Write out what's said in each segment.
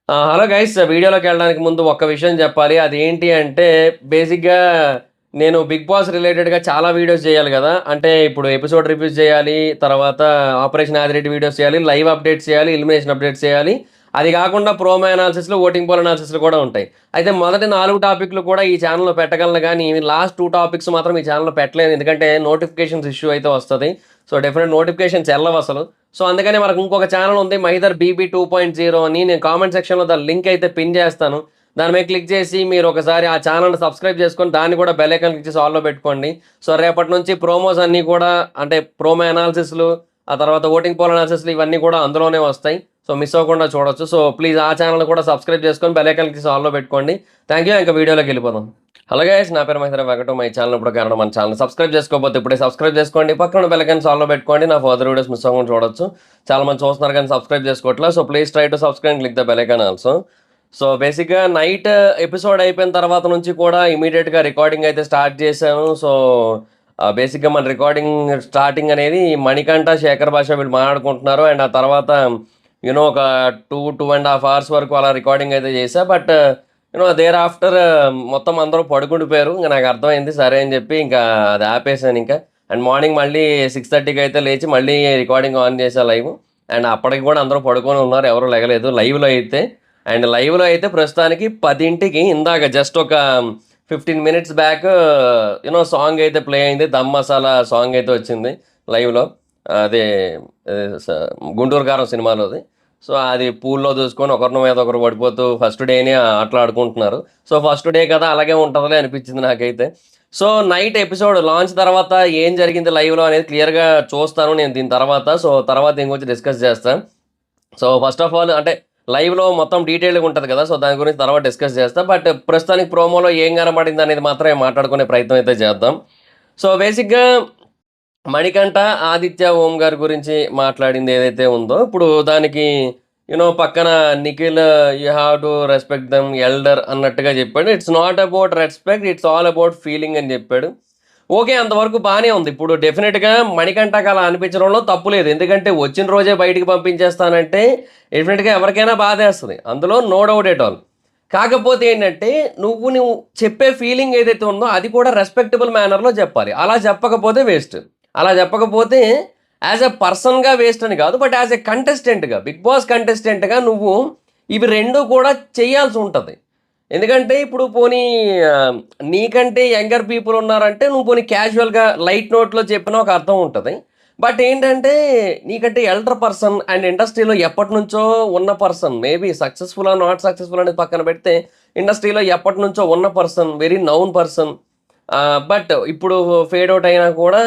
Hello guys, వీడియోలోకి వెళ్ళడానికి ముందు ఒక్క విషయం చెప్పాలి. అదేంటి అంటే బేసిక్‌గా నేను 'బిగ్ బాస్' రిలేటెడ్‌గా చాలా వీడియోస్ చేయాలి గదా! అంటే ఇప్పుడు ఎపిసోడ్ రివ్యూస్ చేయాలి. తర్వాత 'ఆపరేషన్ ఆదిరెడ్డి' వీడియోస్ చేయాలి. లైవ్ అప్డేట్స్ చేయాలి. ఎలిమినేషన్ అప్డేట్స్ చేయాలి. అది గాకుండా ప్రోమో అనాలిసిస్‌లు, ఓటింగ్ పోల్ అనాలిసిస్‌లు కూడా ఉంటాయి. అయితే మొదటి 4 టాపిక్‌లు కూడా ఈ ఛానెల్‌లో పెట్టగలను గానీ, లాస్ట్ 2 టాపిక్స్ మాత్రం ఈ ఛానెల్‌లో పెట్టలేను. ఎందుకంటే నోటిఫికేషన్స్ ఇష్యూ అయితే వస్తది. సో, డెఫినెట్ నోటిఫికేషన్స్ ఎల్లవసలు. సో, అందుకనే మనకు ఇంకొక ఛానెల్ ఉంది 'మైదర్ బీబీ 2.0' అని. నేను కామెంట్ సెక్షన్‌లో దాని లింక్ అయితే పిన్ చేస్తాను. దాని మీద క్లిక్ చేసి మీరు ఒకసారి ఆ ఛానెల్‌ని సబ్స్క్రైబ్ చేసుకొని దాన్ని కూడా బెల్ ఐకాన్ క్లిక్ చేసి ఆల్‌లో పెట్టుకోండి. సో, రేపటి నుంచి ప్రోమోస్ అన్నీ కూడా అంటే ప్రోమో అనాలిసిస్‌లు, ఆ తర్వాత ఓటింగ్ పోల్ అనాలిసిస్‌లు ఇవన్నీ కూడా అందులోనే వస్తాయి. సో, మిస్ అవ్వకుండా చూడొచ్చు. సో, ప్లీజ్ ఆ ఛానెల్‌ని కూడా సబ్స్క్రైబ్ చేసుకొని బెల్ ఐకాన్ క్లిక్ చేసి ఆల్‌లో పెట్టుకోండి. Thank you. ఇంకా వీడియోలోకి వెళ్ళిపోదాం. హలో గైస్, నా పేరు Mahendra. Welcome to my channel. ఇప్పుడు కారణం మన ఛానల్ సబ్స్క్రైబ్ చేసుకోకపోతే ఇప్పుడే సబ్స్క్రైబ్ చేసుకోండి. పక్కన బెల్ ఐకాన్ ఆన్‌లో పెట్టుకోండి. నా ఫర్దర్ వీడియోస్ మిస్ అవ్వకుండా చూడొచ్చు. చాలా మంది చూస్తున్నారు కానీ సబ్స్క్రైబ్ చేసుకోవట్లేదు. So, please try to subscribe and click the bell icon also. So, బేసిక్‌గా నైట్ ఎపిసోడ్ అయిపోయిన తర్వాత నుంచి కూడా ఇమ్మీడియేట్‌గా రికార్డింగ్ అయితే స్టార్ట్ చేశాను. సో, బేసిక్‌గా మన రికార్డింగ్ స్టార్టింగ్ అనేది మణికంఠ, శేఖర్ భాష వీళ్ళు మాట్లాడుకుంటున్నారు. అండ్ ఆ తర్వాత ఒక 2.5 అవర్స్ వరకు అలా రికార్డింగ్ అయితే చేశా. బట్ దేర్ ఆఫ్టర్ మొత్తం అందరూ పడుకుండిపోయారు. ఇంక నాకు అర్థమైంది. సరే అని చెప్పి ఇంకా అది ఆపేసాను ఇంకా. అండ్ మార్నింగ్ మళ్ళీ 6:30కి అయితే లేచి మళ్ళీ రికార్డింగ్ ఆన్ చేశా లైవ్. అండ్ అప్పటికి కూడా అందరూ పడుకొని ఉన్నారు. ఎవరు లెగలేదు లైవ్‌లో అయితే. అండ్ లైవ్‌లో అయితే ప్రస్తుతానికి 10కి ఇందాక జస్ట్ ఒక 15 మినిట్స్ బ్యాక్ సాంగ్ అయితే ప్లే అయింది. 'దమ్ మసాలా' సాంగ్ అయితే వచ్చింది లైవ్‌లో. అదే స 'గుంటూరు కారం' సినిమాలోది. సో, అది పూల్‌లో దూసుకొని ఒకరి మీద ఒకరు పడిపోతూ ఫస్ట్ డేని ఆటలు ఆడుకుంటున్నారు. సో, ఫస్ట్ డే కదా అలాగే ఉంటదిలే అనిపించింది నాకైతే. సో, నైట్ ఎపిసోడ్ లాంచ్ తర్వాత ఏం జరిగింది లైవ్‌లో అనేది క్లియర్‌గా చూస్తాను నేను దీని తర్వాత. సో, తర్వాత దీని గురించి డిస్కస్ చేస్తా. సో, ఫస్ట్ ఆఫ్ ఆల్ అంటే లైవ్‌లో మొత్తం డీటెయిల్‌గా ఉంటది కదా! సో, దాని గురించి తర్వాత డిస్కస్ చేస్తా. బట్ ప్రస్తుతానికి ప్రోమోలో ఏం కనపడిందనేది మాత్రమే మాట్లాడుకునే ప్రయత్నం అయితే చేద్దాం. సో, బేసిక్‌గా మణికంఠ, ఆదిత్య, ఓం గారి గురించి మాట్లాడింది ఏదైతే ఉందో, ఇప్పుడు దానికి పక్కన Nikhil you have to respect them elder అన్నట్టుగా చెప్పాడు. It's not about respect, it's all about feeling అని చెప్పాడు. ఓకే. అంతవరకు బానే ఉంది. ఇప్పుడు డెఫినిట్‌గా మణికంఠకి అలా అనిపించడంలో తప్పు లేదు. ఎందుకంటే వచ్చిన రోజే బయటికి పంపించేస్తానంటే డెఫినిట్‌గా ఎవరికైనా బాధేస్తది. అందులో నో డౌట్ ఎట్ ఆల్. కాకపోతే ఏంటంటే నువ్వు చెప్పే ఫీలింగ్ ఏదైతే ఉందో అది కూడా రెస్పెక్టబుల్ మేనర్‌లో చెప్పాలి. అలా చెప్పకపోతే వేస్ట్. అలా చెప్పకపోతే యాస్ ఎ పర్సన్‌గా వేస్ట్ అని కాదు. బట్ యాస్ ఎ కంటెస్టెంట్‌గా 'బిగ్ బాస్' కంటెస్టెంట్‌గా నువ్వు ఇవి 2 కూడా చేయాల్సి ఉంటది. ఎందుకంటే ఇప్పుడు పోనీ నీకంటే యంగర్ పీపుల్ ఉన్నారంటే నువ్వు పోనీ క్యాజువల్‌గా లైట్ నోట్‌లో చెప్పినా ఒక అర్థం ఉంటది. బట్ ఏంటంటే నీకంటే ఎల్డర్ పర్సన్ అండ్ ఇండస్ట్రీలో ఎప్పటినుంచో ఉన్న person maybe successful or not successful అనేది పక్కన పెడితే ఇండస్ట్రీలో ఎప్పటినుంచో ఉన్న person, very noun person. But ఇప్పుడు ఫేడ్ ఔట్ అయినా కూడా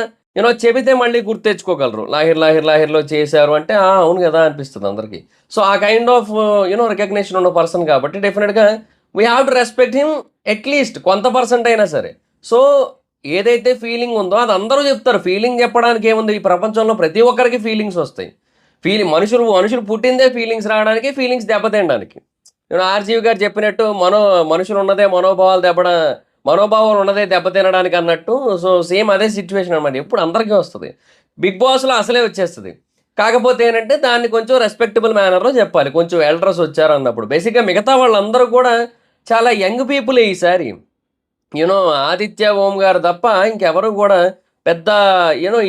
చెబితే మళ్ళీ గుర్తు తెచ్చుకోగలరు. 'లాహిర్ లాహిర్ లాహిర్‌లో' చేశారు అంటే అవును గదా! అనిపిస్తది అందరికి. సో, ఆ కైండ్ ఆఫ్ రికగ్నిషన్ ఉన్న పర్సన్ కాబట్టి డెఫినిట్‌గా we have to respect him at least కొంత పర్సెంట్ అయినా సరే. సో, ఏదైతే ఫీలింగ్ ఉందో అది అందరూ చెప్తారు. ఫీలింగ్ చెప్పడానికి ఏముంది? ఈ ప్రపంచంలో ప్రతి ఒక్కరికి ఫీలింగ్స్ వస్తాయి. మనుషులు మనుషులు పుట్టిందే ఫీలింగ్స్ రావడానికి, ఫీలింగ్స్ దెబ్బతినడానికి. ఆర్‌జీవి గారు చెప్పినట్టు మనుషులు ఉన్నదే మనోభావాలు ఉన్నదే దెబ్బతినడానికి అన్నట్టు. సో, సేమ్ అదే సిట్యుయేషన్ అనమాట. ఎప్పుడు అందరికీ వస్తది. 'బిగ్ బాస్‌లో' అసలే వచ్చేస్తది. కాకపోతే ఏంటంటే దాన్ని కొంచెం రెస్పెక్టబుల్ మేనర్‌లో చెప్పాలి. కొంచెం ఎల్డర్స్ వచ్చారన్నప్పుడు. బేసిక్‌గా మిగతా వాళ్ళందరూ కూడా చాలా యంగ్ పీపులే ఈసారి. ఆదిత్య, ఓం గారు తప్ప ఇంకెవరు గూడా పెద్ద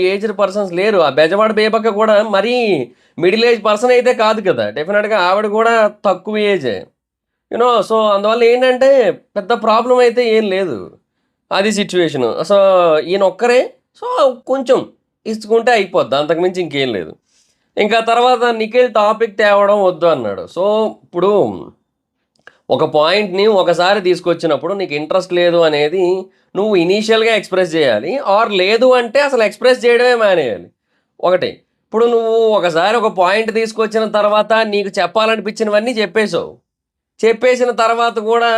ఏజ్డ్ పర్సన్స్ లేరు. ఆ బెజవాడ బేబక్క కూడా మరీ మిడిల్ ఏజ్ పర్సన్ అయితే కాదు కదా! డెఫినిట్‌గా ఆవిడ గూడా తక్కువ ఏజే. సో, అందువల్ల ఏంటంటే పెద్ద ప్రాబ్లమ్ అయితే ఏం లేదు. అది సిట్యుయేషను. సో, ఈయనొక్కరే. సో, కొంచెం ఇచ్చుకుంటే అయిపోద్ది. అంతకు మించి ఇంకేం లేదు. ఇంకా తర్వాత నిఖిల్ టాపిక్ తేవడం వద్దు అన్నాడు. సో, ఇప్పుడు ఒక పాయింట్‌ని ఒకసారి తీసుకొచ్చినప్పుడు నీకు ఇంట్రెస్ట్ లేదు అనేది నువ్వు ఇనీషియల్‌గా ఎక్స్‌ప్రెస్ చేయాలి. ఆర్ లేదు అంటే అసలు ఎక్స్‌ప్రెస్ చేయడమే మానేయాలి. ఒకటి. ఇప్పుడు నువ్వు ఒకసారి ఒక పాయింట్ తీసుకొచ్చిన తర్వాత నీకు చెప్పాలనిపించినవన్నీ చెప్పేసావు. చెప్పేసిన తర్వాత కూడా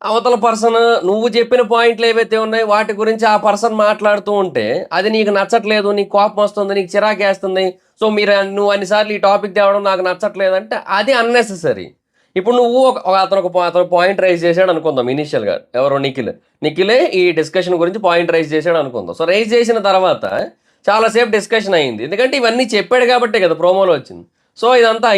అవతల పర్సన్ నువ్వు చెప్పిన పాయింట్లు ఏవైతే ఉన్నాయో వాటి గురించి ఆ పర్సన్ మాట్లాడుతూ ఉంటే అది నీకు నచ్చట్లేదు, నీకు కోపం వస్తుంది, నీకు చిరాకేస్తుంది. సో, నువ్వు అన్ని సార్లు ఈ టాపిక్ తేవడం నాకు నచ్చట్లేదంటే అది అన్నెసెసరీ. ఇప్పుడు నువ్వు అతను పాయింట్ రైజ్ చేసాడు అనుకుందాం ఇనీషియల్‌గా. ఎవరు నిఖిలే ఈ డిస్కషన్ గురించి పాయింట్ రైజ్ చేసాడు అనుకుందాం. సో, రైజ్ చేసిన తర్వాత చాలా సేపు డిస్కషన్ అయింది. ఎందుకంటే ఇవన్నీ చెప్పాడు కాబట్టే కదా ప్రోమోలో వచ్చింది. సో ఇదంతా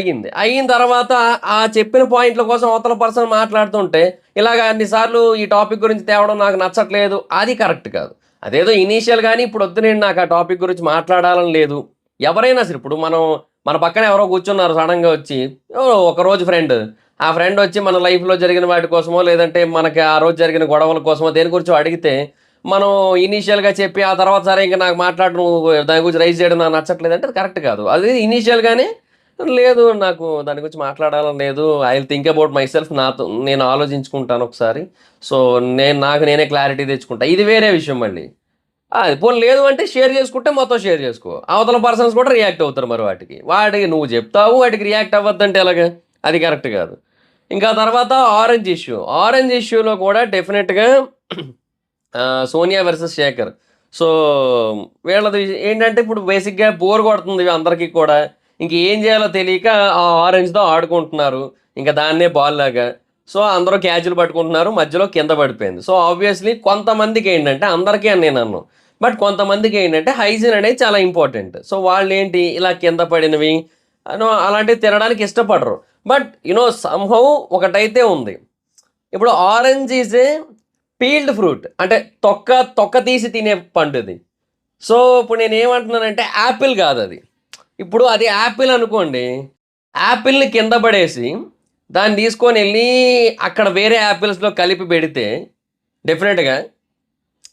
అయిన తర్వాత ఆ చెప్పిన పాయింట్ల కోసం అవతల పర్సన్ మాట్లాడుతుంటే ఇలాగ అన్నిసార్లు ఈ టాపిక్ గురించి తేవడం నాకు నచ్చట్లేదు, అది కరెక్ట్ కాదు. అదేదో ఇనీషియల్ గానీ ఇప్పుడు వద్దు, నేను నాకు ఆ టాపిక్ గురించి మాట్లాడాలని లేదు. ఎవరైనా సరే ఇప్పుడు మన పక్కన ఎవరో కూర్చున్నారు సడన్‌గా వచ్చి, ఎవరో ఒకరోజు ఫ్రెండ్. ఆ ఫ్రెండ్ వచ్చి మన లైఫ్‌లో జరిగిన వాటి కోసమో, లేదంటే మనకి ఆ రోజు జరిగిన గొడవల కోసమో, దేని గురించో అడిగితే, మనం ఇనీషియల్‌గా చెప్పి ఆ తర్వాత సరే ఇంక నాకు మాట్లాడడం, నువ్వు దాని గురించి రైజ్ చేయడం నాకు నచ్చట్లేదంటే అది కరెక్ట్ కాదు. అది ఇనీషియల్‌గానే లేదు, నాకు దాని గురించి మాట్లాడాలని లేదు. I will think about myself. నేను ఆలోచించుకుంటాను ఒకసారి. సో, నాకు నేనే క్లారిటీ తెచ్చుకుంటా. ఇది వేరే విషయం మళ్ళీ. అది పోనీ లేదు అంటే షేర్ చేసుకుంటే మొత్తం షేర్ చేసుకో. అవతల పర్సన్స్ కూడా రియాక్ట్ అవుతారు మరి వాటికి. నువ్వు చెప్తావు, వాటికి రియాక్ట్ అవ్వద్దంటే ఎలాగా? అది కరెక్ట్ కాదు. ఇంకా తర్వాత ఆరెంజ్ ఇష్యూ. ఆరెంజ్ ఇష్యూలో కూడా డెఫినెట్‌గా సోనియా వర్సెస్ శేఖర్. సో, వీళ్ళది ఏంటంటే ఇప్పుడు బేసిక్‌గా బోర్ కొడుతుంది అందరికీ కూడా. ఇంక ఏం చేయాలో తెలియక ఆ ఆరెంజ్‌తో ఆడుకుంటున్నారు. ఇంక దాన్నే బాల్‌లాగా. సో, అందరూ క్యాచులు పట్టుకుంటున్నారు. మధ్యలో కింద పడిపోయింది. సో, ఆబ్వియస్‌లీ కొంతమందికేంటంటే, అందరికీ అని నేననను. బట్ కొంతమందికేంటంటే హైజీన్ అనేది చాలా ఇంపార్టెంట్. సో, వాళ్ళేంటి ఇలా కింద పడినవి అలాంటివి తినడానికి ఇష్టపడరు. బట్ సమ్‌హౌ ఒకటైతే ఉంది. ఇప్పుడు orange is a peeled fruit. అంటే తొక్క తీసి తినే పండుది. సో, ఇప్పుడు నేనేమంటున్నానంటే యాపిల్ కాదది. ఇప్పుడు అది యాపిల్ అనుకోండి. యాపిల్‌ని కింద పడేసి, దాన్ని తీసుకొనెళ్ళి అక్కడ వేరే యాపిల్స్‌లో కలిపి పెడితే డెఫినెట్‌గా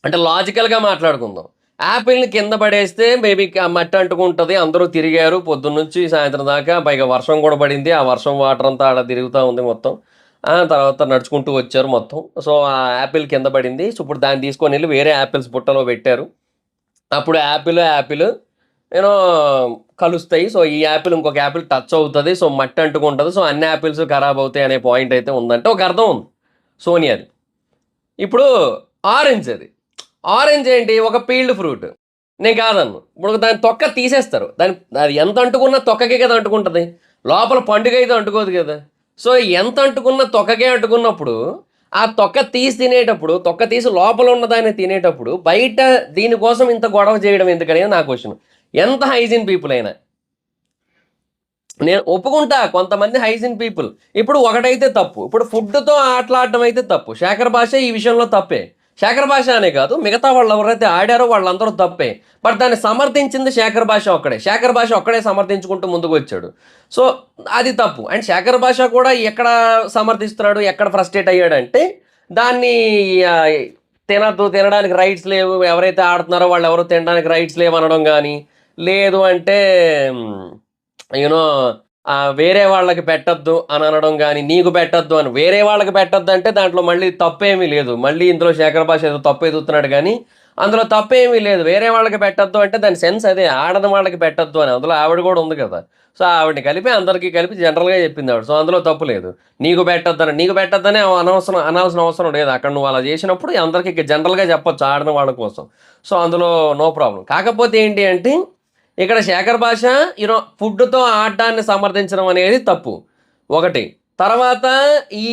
అంటే లాజికల్‌గా మాట్లాడుకుందాం. యాపిల్‌ని కింద పడేస్తే మేబీ మట్టి అంటుకుంటది. అందరూ తిరిగారు పొద్దున్నుంచి సాయంత్రం దాకా. పైగా వర్షం కూడా పడింది. ఆ వర్షం వాటర్ అంతా ఆడ తిరుగుతా ఉంది మొత్తం. తర్వాత నడుచుకుంటూ వచ్చారు మొత్తం. సో, ఆ యాపిల్ కింద పడింది. సో, ఇప్పుడు దాన్ని తీసుకొనెళ్ళి వేరే యాపిల్స్ బుట్టలో పెట్టారు. అప్పుడు యాపిల్ యూనో కలుస్తాయి. సో, ఈ యాపిల్ ఇంకొక యాపిల్ టచ్ అవుతది. సో, మట్టి అంటుకుంటది. సో, అన్ని యాపిల్స్ ఖరాబ్ అవుతాయి అనే పాయింట్ అయితే ఉందంటే ఒక అర్థం ఉంది సోనియాది. ఇప్పుడు ఆరెంజ్ అది. ఆరెంజ్ ఏంటి? ఒక పీల్డ్ ఫ్రూట్. నేను కాదనను. ఇప్పుడు దాని తొక్క తీసేస్తారు. అది ఎంత అంటుకున్నా తొక్కకే కదా అంటుకుంటది. లోపల పండుగైతే అంటుకోదు కదా! సో, ఎంత అంటుకున్నా తొక్కకే అంటుకున్నప్పుడు, ఆ తొక్క తీసి తినేటప్పుడు, తొక్క తీసి లోపల ఉన్నదాన్ని తినేటప్పుడు, బయట దీనికోసం ఇంత గొడవ చేయడం ఎందుకనేది నా క్వెషన్. ఎంత హైజీన్ పీపుల్ అయినా. నేను ఒప్పుకుంటా కొంతమంది హైజీన్ పీపుల్. ఇప్పుడు ఒకటైతే తప్పు. ఇప్పుడు ఫుడ్‌తో ఆటలాడడం అయితే తప్పు. శేఖర్ భాష ఈ విషయంలో తప్పే. శేఖర్ భాష అనే కాదు, మిగతా వాళ్ళు ఎవరైతే ఆడారో వాళ్ళందరూ తప్పే. బట్ దాన్ని సమర్థించింది శేఖర్ భాష ఒక్కడే. శేఖర్ భాష ఒక్కడే సమర్థించుకుంటూ ముందుకొచ్చాడు. సో, అది తప్పు. అండ్ శేఖర్ భాష కూడా ఎక్కడ సమర్థిస్తున్నాడు, ఎక్కడ ఫ్రస్ట్రేట్ అయ్యాడంటే, దాన్ని ఆహ్, తినడానికి రైట్స్ లేవు. ఎవరైతే ఆడుతున్నారో వాళ్ళెవరు తినడానికి రైట్స్ లేవనడం గానీ, లేదు అంటే యూనో వేరే వాళ్ళకి పెట్టొద్దు అని అనడం గాని, నీకు పెట్టొద్దు అని. వేరే వాళ్ళకి పెట్టొద్దంటే దాంట్లో మళ్ళీ తప్పేమీ లేదు. మళ్ళీ ఇందులో శేఖర్ భాష ఏదో తప్పు ఎదుగుతున్నాడు గానీ, అందులో తప్పేమీ లేదు. వేరే వాళ్ళకి పెట్టొద్దు అంటే దాని సెన్స్ అదే. ఆడని వాళ్ళకి పెట్టొద్దు అని. అందులో ఆవిడ గూడా ఉంది కదా! సో, ఆవిడని కలిపి అందరికీ కలిపి జనరల్‌గా చెప్పిందావిడ. సో, అందులో తప్పు లేదు. నీకు పెట్టొద్దనే అనాల్సిన అవసరం లేదు. అక్కడ నువ్వు అలా చేసినప్పుడు అందరికి జనరల్‌గా చెప్పొచ్చు ఆడని వాళ్ళ కోసం. సో, అందులో నో ప్రాబ్లమ్. కాకపోతే ఏంటి అంటే ఇక్కడ శేఖర్ భాష ఫుడ్‌తో ఆడడాన్ని సమర్థించడం అనేది తప్పు. ఒకటి. తర్వాత ఈ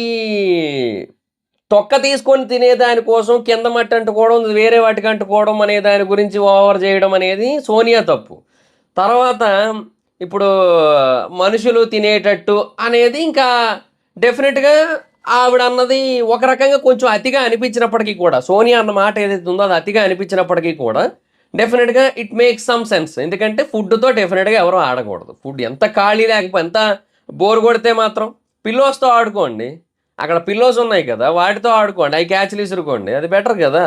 తొక్క తీసుకొని తినేదాని కోసం కింద మట్టి అంటుకోవడం, వేరే వాటికి అంటుకోవడం అనే దాని గురించి ఓవర్ చేయడం అనేది సోనియా తప్పు. తర్వాత ఇప్పుడు మనుషులు తినేటట్టు అనేది ఇంకా డెఫినిట్‌గా ఆవిడన్నది ఒక రకంగా కొంచెం అతిగా అనిపించినప్పటికీ కూడా, సోనియా అన్న మాట ఏదైతే ఉందో అది అతిగా అనిపించినప్పటికీ కూడా డెఫినిట్‌గా ఇట్ మేక్స్ సమ్ సెన్స్. ఎందుకంటే ఫుడ్‌తో డెఫినిట్‌గా ఎవరు ఆడకూడదు. ఫుడ్ ఎంత ఖాళీ ఎంత బోర్ కొడితే మాత్రం పిల్లోస్‌తో ఆడుకోండి. అక్కడ పిల్లోస్ ఉన్నాయి కదా! వాటితో ఆడుకోండి. అయి క్యాచ్‌లు ఇసురుకోండి. అది బెటర్ కదా!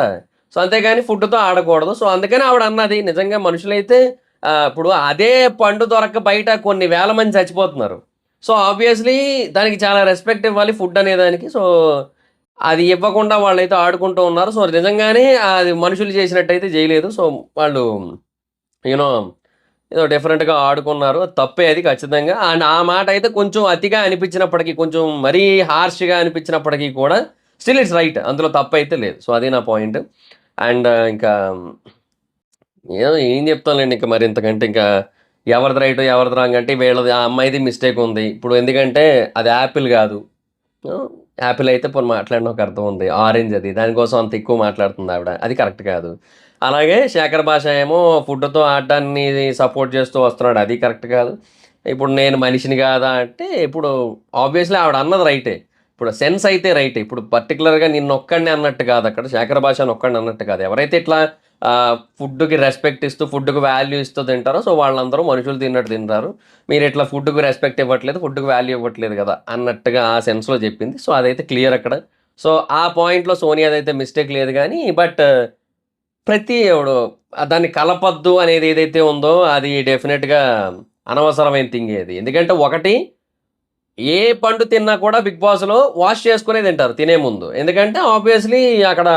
సో, అంతేగాని ఫుడ్‌తో ఆడకూడదు. సో, అందుకని ఆవిడ అన్నది నిజంగా మనుషులైతే ఇప్పుడు అదే పండు దొరక్క బయట కొన్ని వేల మంది చచ్చిపోతున్నారు. సో, ఆబ్వియస్‌లీ దానికి చాలా రెస్పెక్ట్ ఇవ్వాలి ఫుడ్ అనే దానికి. సో, అది ఇవ్వకుండా వాళ్ళైతే ఆడుకుంటూ ఉన్నారు. సో, నిజంగానే అది మనుషులు చేసినట్టయితే చేయలేదు. సో, వాళ్ళు యూనో ఏదో డిఫరెంట్‌గా ఆడుకున్నారు. తప్పే అది ఖచ్చితంగా. అండ్ ఆ మాట అయితే కొంచెం అతిగా అనిపించినప్పటికీ, కొంచెం మరీ హార్ష్‌గా అనిపించినప్పటికీ కూడా స్టిల్ ఇట్స్ రైట్. అందులో తప్పైతే లేదు. సో, అది నా పాయింట్. అండ్ ఇంకా ఏం చెప్తానులెండి ఇంక మరి ఇంతకంటే ఇంకా ఎవరిది రైట్, ఎవరిది రాంగ్ అంటే వీళ్ళది ఆ అమ్మాయిది మిస్టేక్ ఉంది. ఇప్పుడు ఎందుకంటే అది యాపిల్ గాదు. యాపిల్ అయితే పోనీ మాట్లాడిన ఒక అర్థం ఉంది. ఆరెంజ్ అది. దానికోసం అంత ఎక్కువ మాట్లాడుతుంది ఆవిడ. అది కరెక్ట్ కాదు. అలాగే శేఖర్ భాష ఏమో ఫుడ్‌తో ఆడడాన్ని సపోర్ట్ చేస్తూ వస్తున్నాడు. అది కరెక్ట్ కాదు. ఇప్పుడు నేను మనిషిని కాదా అంటే ఇప్పుడు ఆబ్వియస్లీ ఆవిడ అన్నది రైటే. ఇప్పుడు సెన్స్ అయితే రైటే. ఇప్పుడు పర్టికులర్‌గా నిన్నొక్కడినే అన్నట్టు కాదు అక్కడ. శేఖర్ భాషని ఒక్కడిని అన్నట్టు కాదు. ఎవరైతే ఇట్లా ఫుడ్‌కి రెస్పెక్ట్ ఇస్తూ, ఫుడ్‌కి వాల్యూ ఇస్తూ తింటారో సో వాళ్ళందరూ మనుషులు తిన్నట్టు తింటారు. మీరు ఇట్లా ఫుడ్‌కి రెస్పెక్ట్ ఇవ్వట్లేదు, ఫుడ్‌కి వాల్యూ ఇవ్వట్లేదు కదా! అన్నట్టుగా ఆ సెన్స్‌లో చెప్పింది. సో అదైతే క్లియర్ అక్కడ. సో ఆ పాయింట్‌లో సోనియాదైతే మిస్టేక్ లేదు గానీ బట్ ప్రతి ఇప్పుడు దాన్ని కలపొద్దు అనేది ఏదైతే ఉందో అది డెఫినిట్‌గా అనవసరమైన థింగే అది. ఎందుకంటే ఒకటి ఏ పండు తిన్నా కూడా బిగ్ బాస్‌లో వాష్ చేసుకునే తింటారు తినే ముందు. ఎందుకంటే ఆబ్వియస్‌లీ అక్కడ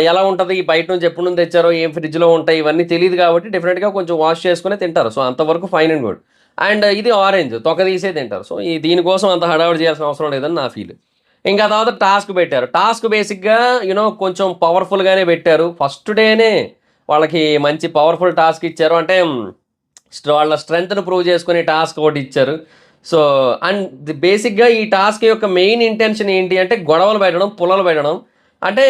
ఎలా ఉంటది? బయట నుంచి ఎప్పటి నుంచి తెచ్చారో, ఏం ఫ్రిడ్జ్‌లో ఉంటాయి ఇవన్నీ తెలీదు కాబట్టి డెఫినిట్‌గా కొంచెం వాష్ చేసుకునే తింటారు. సో అంతవరకు ఫైన్ అండ్ గుడ్. అండ్ ఇది ఆరెంజ్ తొక్క తీసే తింటారు. సో దీనికోసం అంత హడావిడి చేయాల్సిన అవసరం లేదని నా ఫీల్. ఇంకా తర్వాత టాస్క్ పెట్టారు. టాస్క్ బేసిక్‌గా కొంచెం పవర్‌ఫుల్‌గానే పెట్టారు. ఫస్ట్ డేనే వాళ్ళకి మంచి పవర్‌ఫుల్ టాస్క్ ఇచ్చారు. అంటే వాళ్ళ స్ట్రెంగ్త్‌ని ప్రూవ్ చేసుకునే టాస్క్ ఒకటిచ్చారు. సో, అండ్ బేసిక్‌గా ఈ టాస్క్ యొక్క మెయిన్ ఇంటెన్షన్ ఏంటి అంటే గొడవలు పెట్టడం, పుల్లలు పెట్టడం. అంటే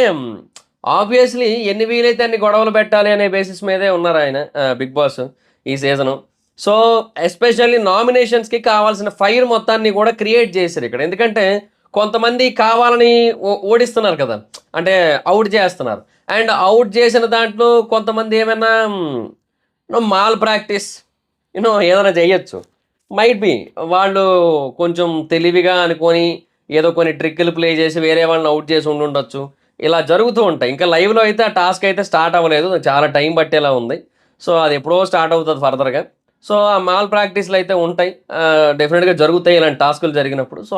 ఆబ్వియస్‌లీ ఎన్ని వీలైతే అన్ని గొడవలు పెట్టాలి అనే బేసిస్ మీదే ఉన్నారాయన బిగ్ బాస్ ఈ సీజను. సో, ఎస్పెషల్లీ నామినేషన్స్‌కి కావాల్సిన ఫైర్ మొత్తాన్ని కూడా క్రియేట్ చేశారిక్కడ. ఎందుకంటే కొంతమంది కావాలని ఓడిస్తున్నారు కదా! అంటే ఔట్ చేస్తున్నారు. అండ్ ఔట్ చేసిన దాంట్లో కొంతమంది ఏమైనా మాల్ ప్రాక్టీస్ ఏదైనా చేయొచ్చు. Might be. వాళ్ళు కొంచెం తెలివిగా అనుకోని, ఏదో కొన్ని ట్రిక్కులు ప్లే చేసి వేరే వాళ్ళని ఔట్ చేసి ఉండుండొచ్చు. ఇలా జరుగుతూ ఉంటాయి. ఇంకా లైవ్‌లో అయితే ఆ టాస్క్ అయితే స్టార్ట్ అవ్వలేదు. చాలా టైం పట్టేలా ఉంది. సో, అది ఎప్పుడో స్టార్ట్ అవుతది ఫర్దర్‌గా. సో, ఆ మాల్ ప్రాక్టీస్‌లు అయితే ఉంటాయి. డెఫినిట్‌గా జరుగుతాయి ఇలాంటి టాస్కులు జరిగినప్పుడు. సో,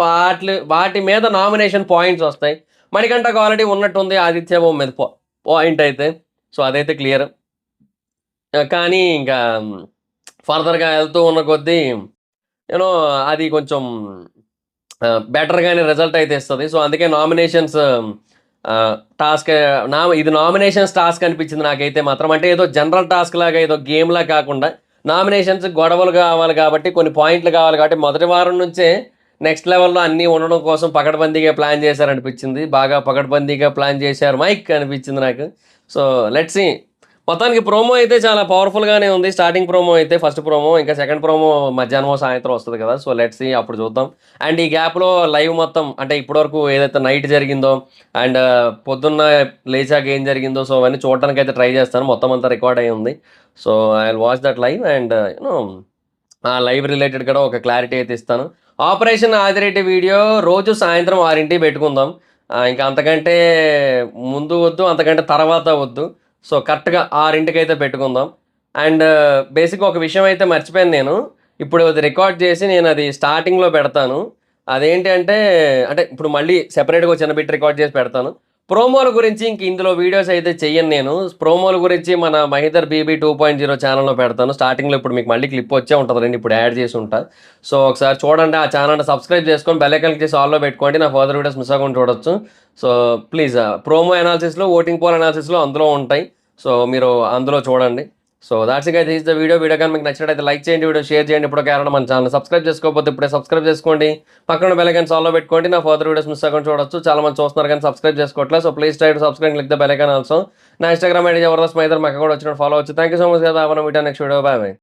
వాటి మీద నామినేషన్ పాయింట్స్ వస్తాయి. మణికంఠకు ఆల్రెడీ ఉన్నట్టుంది ఆదిత్య ఓం మీద పాయింట్ అయితే. సో, అదైతే క్లియర్. కానీ ఇంకా ఫర్దర్‌గా ఎళ్తూ ఉన్న కొద్దీ యూనో అది కొంచెం బెటర్‌గానే రిజల్ట్ అయితే ఇస్తది. సో, అందుకే నామినేషన్స్ టాస్క్ ఇది నామినేషన్స్ టాస్క్ అనిపించింది నాకైతే మాత్రం. అంటే ఏదో జనరల్ టాస్క్ లాగా ఏదో గేమ్‌లా కాకుండా నామినేషన్స్ గొడవలు కావాలి కాబట్టి, కొన్ని పాయింట్లు కావాలి కాబట్టి మొదటి వారం నుంచే నెక్స్ట్ లెవెల్‌లో అన్నీ ఉండడం కోసం పకడ్బందీగా ప్లాన్ చేశారనిపించింది. బాగా పకడ్బందీగా ప్లాన్ చేశారు మైక్ అనిపించింది నాకు. So, let's see. మొత్తానికి ప్రోమో అయితే చాలా పవర్‌ఫుల్‌గానే ఉంది. స్టార్టింగ్ ప్రోమో అయితే ఫస్ట్ ప్రోమో. ఇంకా సెకండ్ ప్రోమో మధ్యాహ్నమో, సాయంత్రం వస్తది కదా! సో, లెట్స్ సీ అప్పుడు చూద్దాం. అండ్ ఈ గ్యాప్‌లో లైవ్ మొత్తం అంటే ఇప్పటివరకు ఏదైతే నైట్ జరిగిందో అండ్ పొద్దున్న లేచాక ఏం జరిగిందో సో, అవన్నీ చూడటానికైతే ట్రై చేస్తాను. మొత్తం అంతా రికార్డ్ అయ్యి ఉంది. So, I will watch that live and ఆ లైవ్ రిలేటెడ్ కూడా ఒక క్లారిటీ అయితే ఇస్తాను. ఆపరేషన్ ఆదిరెడ్డి వీడియో రోజు సాయంత్రం 6కి పెట్టుకుందాం. ఇంకా అంతకంటే ముందు వద్దు, అంతకంటే తర్వాత వద్దు. సో, కరెక్ట్‌గా 6కి పెట్టుకుందాం. అండ్ బేసిక్‌గా ఒక విషయం అయితే మర్చిపోయాను నేను. ఇప్పుడు అది రికార్డ్ చేసి నేనది స్టార్టింగ్‌లో పెడతాను. అదేంటి అంటే ఇప్పుడు మళ్ళీ సెపరేట్‌గా ఒక చిన్న బిట్ రికార్డ్ చేసి పెడతాను. ప్రోమోల గురించి ఇంక ఇందులో వీడియోస్ అయితే చెయ్యను నేను. ప్రోమోల గురించి మన 'మహీధర్ బీబీ 2.0' ఛానెల్‌లో పెడతాను. స్టార్టింగ్‌లో ఇప్పుడు మీకు మళ్ళీ క్లిప్ వచ్చే ఉంటది లెండి. ఇప్పుడు యాడ్ చేసి ఉంటా. సో, ఒకసారి చూడండి. ఆ ఛానెల్‌ని సబ్స్క్రైబ్ చేసుకొని బెల్ ఐకాన్ క్లిక్ చేసి ఆల్‌లో పెట్టుకోండి. నా ఫర్దర్ వీడియోస్ మిస్ అవ్వకుండా చూడొచ్చు. సో, ప్లీజ్ ప్రోమో అనాలిసిస్‌లో, ఓటింగ్ పోల్ అనాలిసిస్‌లో అందులో ఉంటాయి. సో, మీరు అందులో చూడండి. So, that's it guys. This is the video. Video గాని మీకు నచ్చినట్లయితే లైక్ చేయండి. వీడియో షేర్ చేయండి. ఇప్పటికే ఎవరైనా మన ఛానెల్‌ని సబ్స్క్రైబ్ చేసుకోకపోతే ఇప్పుడే సబ్స్క్రైబ్ చేసుకోండి. పక్కన బెల్ ఐకాన్ ఆల్‌లో పెట్టుకోండి. నా ఫర్దర్ వీడియోస్ మిస్ అవ్వకుండా చూడొచ్చు. చాలా మంది చూస్తున్నారు కానీ సబ్స్క్రైబ్ చేసుకోవట్లేదు. So, please try to subscribe and click the bell icon also. నా ఇన్‌స్టాగ్రామ్ ఐడీ జబర్దస్త్ మైదర్. మాకు కూడా వచ్చినట్టు ఫాలో అవ్వచ్చు. Thank you so much guys. Have a nice video. Next video. By by.